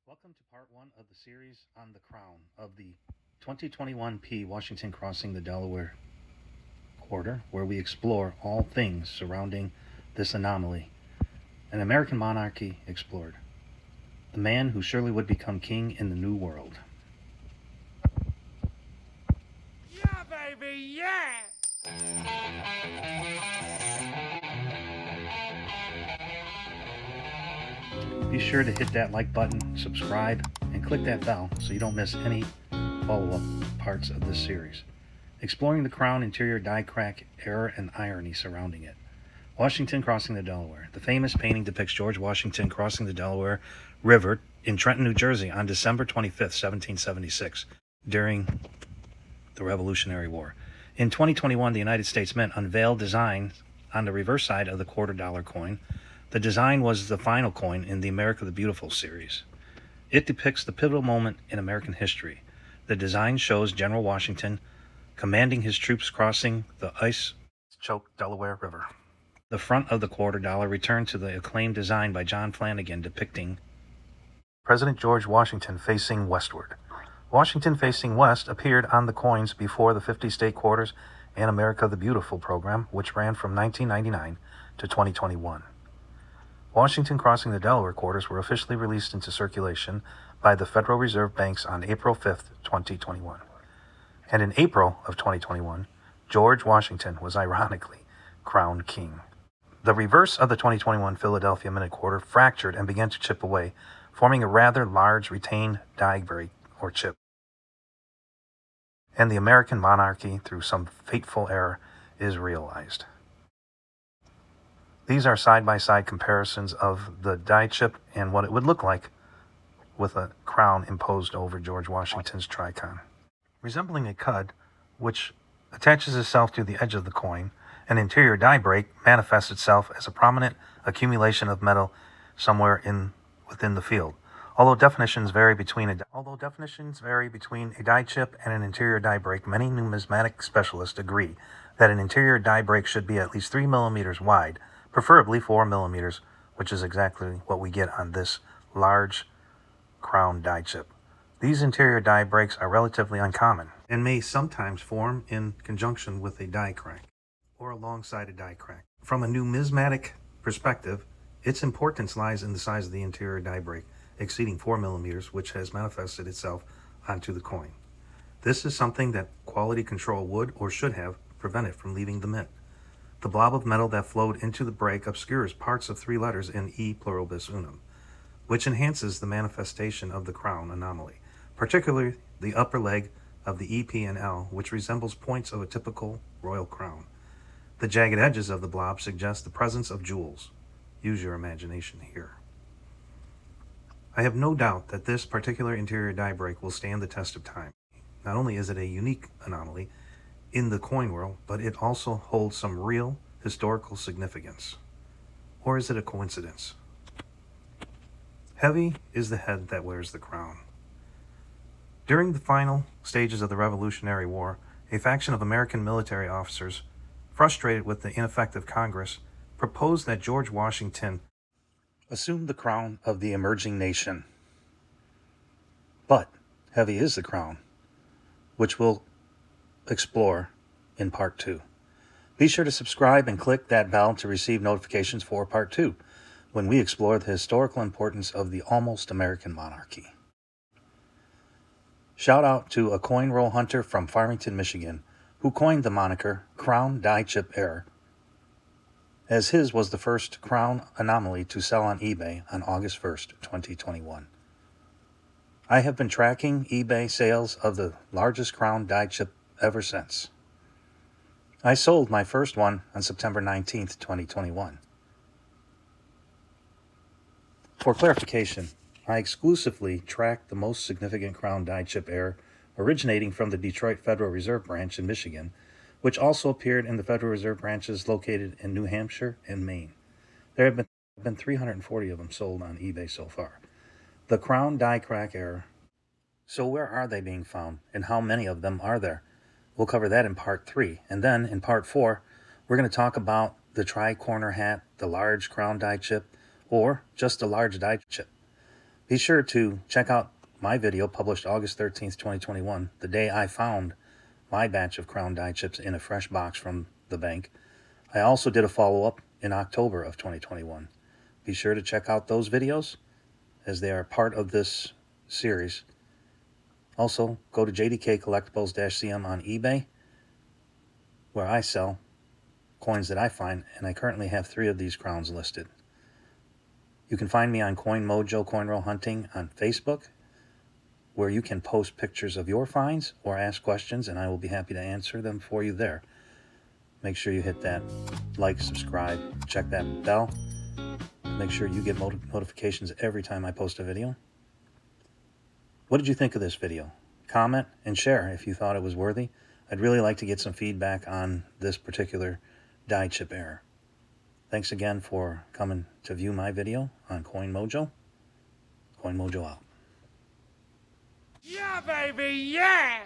Welcome to part one of the series on the crown of the 2021 P Washington crossing the Delaware quarter, where we explore all things surrounding this anomaly. An American monarchy explored. The man who surely would become king in the New World. Yeah, baby, yeah! Be sure to hit that like button, subscribe, and click that bell so you don't miss any follow-up parts of this series. Exploring the crown interior die crack, error, and irony surrounding it. Washington crossing the Delaware. The famous painting depicts George Washington crossing the Delaware River in Trenton, New Jersey on December 25th, 1776, during the Revolutionary War. In 2021, the United States Mint unveiled designs on the reverse side of the $quarter coin. The design was the final coin in the America the Beautiful series. It depicts the pivotal moment in American history. The design shows General Washington commanding his troops crossing the ice-choked Delaware River. The front of the $quarter returned to the acclaimed design by John Flanagan depicting President George Washington facing westward. Washington facing west appeared on the coins before the 50 state quarters and America the Beautiful program, which ran from 1999 to 2021. Washington crossing the Delaware quarters were officially released into circulation by the Federal Reserve Banks on April 5th, 2021. And in April of 2021, George Washington was ironically crowned king. The reverse of the 2021 Philadelphia Minute Quarter fractured and began to chip away, forming a rather large retained die break or chip. And the American monarchy, through some fateful error, is realized. These are side-by-side comparisons of the die chip and what it would look like with a crown imposed over George Washington's Tri Corner. Resembling a cud, which attaches itself to the edge of the coin, an interior die break manifests itself as a prominent accumulation of metal somewhere within the field. Although definitions vary between a die chip and an interior die break, many numismatic specialists agree that an interior die break should be at least 3 millimeters wide, preferably 4 millimeters, which is exactly what we get on this large crown die chip. These interior die breaks are relatively uncommon and may sometimes form in conjunction with a die crack or alongside a die crack. From a numismatic perspective, its importance lies in the size of the interior die break, exceeding 4 millimeters, which has manifested itself onto the coin. This is something that quality control would or should have prevented from leaving the mint. The blob of metal that flowed into the break obscures parts of 3 letters in E pluribus unum, which enhances the manifestation of the crown anomaly, particularly the upper leg of the E, P, and L, which resembles points of a typical royal crown. The jagged edges of the blob suggest the presence of jewels. Use your imagination here. I have no doubt that this particular interior die break will stand the test of time. Not only is it a unique anomaly in the coin world, but it also holds some real historical significance. Or is it a coincidence? Heavy is the head that wears the crown. During the final stages of the Revolutionary War, a faction of American military officers, frustrated with the ineffective Congress, proposed that George Washington assume the crown of the emerging nation. But heavy is the crown, which we'll explore in part 2. Be sure to subscribe and click that bell to receive notifications for part 2, when we explore the historical importance of the almost American monarchy. Shout out to a coin roll hunter from Farmington, Michigan, who coined the moniker Crown Die Chip Error, as his was the first crown anomaly to sell on eBay on August 1st, 2021. I have been tracking eBay sales of the largest crown die chip ever since. I sold my first one on September 19th, 2021. For clarification, I exclusively track the most significant crown die chip error originating from the Detroit Federal Reserve Branch in Michigan, which also appeared in the Federal Reserve branches located in New Hampshire and Maine. There have been 340 of them sold on eBay so far. The crown die crack error. So where are they being found, and how many of them are there? We'll cover that in part 3. And then in part 4, we're going to talk about the Tri Corner hat, the large crown die chip, or just a large die chip. Be sure to check out my video published August 13th, 2021, the day I found my batch of Crown die chips in a fresh box from the bank. I also did a follow-up in October of 2021. Be sure to check out those videos as they are part of this series. Also, go to JDK Collectibles-CM on eBay, where I sell coins that I find, and I currently have 3 of these crowns listed. You can find me on Coin Mojo Coin Roll Hunting on Facebook, where you can post pictures of your finds or ask questions, and I will be happy to answer them for you there. Make sure you hit that like, subscribe, check that bell. Make sure you get notifications every time I post a video. What did you think of this video? Comment and share if you thought it was worthy. I'd really like to get some feedback on this particular die chip error. Thanks again for coming to view my video on Coin Mojo. Coin Mojo out. Yeah, baby, yeah!